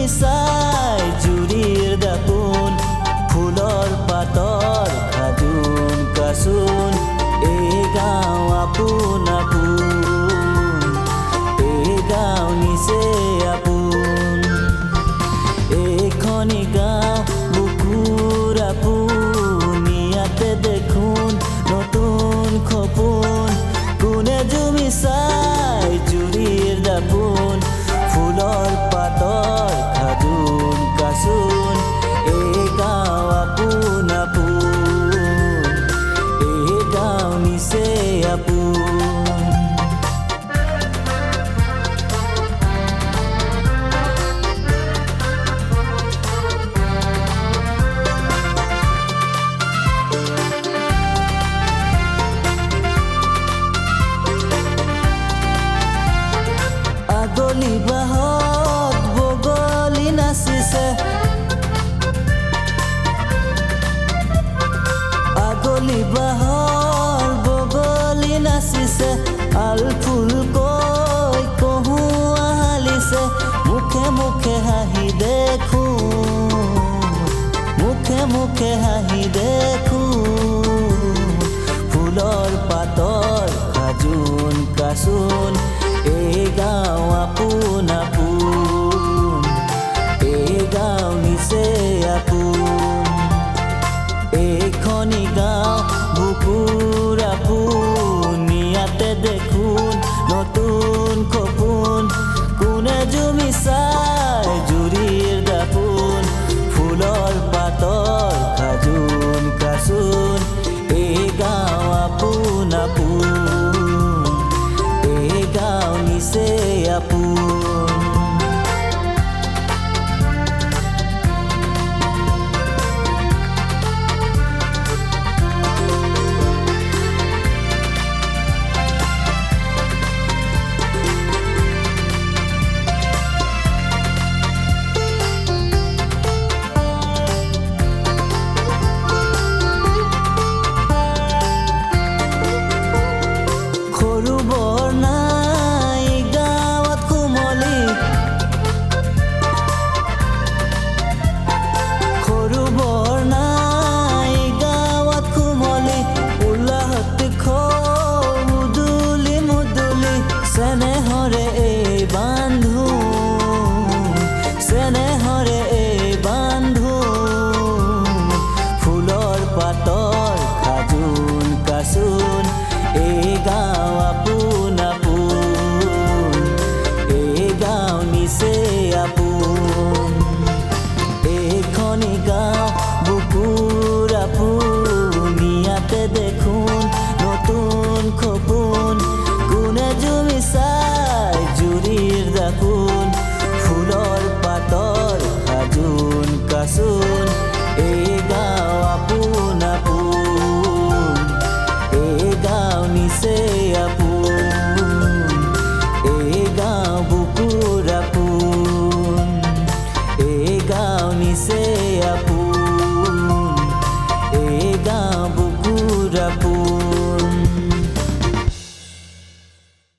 জুমি চাই জুৰিৰ দাপোন ফুলৰ পাতৰ খাজুন কাচোন এই গাঁও আপোন আপোন এই গাঁও নিচে আপোন এইখনি গাঁও বুকুৰ আপোন ইয়াতে দেখোন নতুন সপোন কোনে জুমি চাই জুৰিৰ দাপোন ফুলৰ পাতৰ খাজুন কাচোন এই গাঁও আপোন আপোন এই গাঁও নিচে আপোন আগলি বাহত বগলী নাচিছে আগলি বাহৰ বগলী নাচিছে আলফুল কৈ কহুৱা হালিছে মুখে মুখে হাঁহি দেখোঁ মুখে মুখে হাঁহি দেখোঁ ফুলৰ পাতৰ খাজুন কাচোন এই গাঁও আপোন আপোন এই গাঁও নিচে আপোন এইখনি গাঁও বুকুৰ আপোন ইয়াতে দেখোন নতুন সপোন কোনে জুমি চাই জুৰিৰ দাপোন ফুলৰ পাতৰ খাজুন কাচোন এই গাঁও আপোন আপোন এই গাঁও নিচে আপোন সৰু বৰ নাই গাঁৱত কোমলি সৰু বৰ নাই গাঁৱত কোমলি উলাহত খৌ মুদুলি মুদুলি চেনেহৰে এই বান্ধো চেনেহৰে এই বান্ধো ফুলৰ পাতৰ খাজুন কাচোন এই গাঁও আপোন আপোন এই গাঁও নিচে আপোন এইখনি গাঁও বুকুৰ আপোন ইয়াতে দেখোন নতুন সপোন কোনে জুমি চাই জুৰিৰ দাপোন ফুলৰ পাতৰ খাজুন কাচোন এই গাঁও আপোন আপোন এই গাঁও নিচে আপোন এই গাঁও বুকুৰ আপোন এই গাঁও নিচে আপোন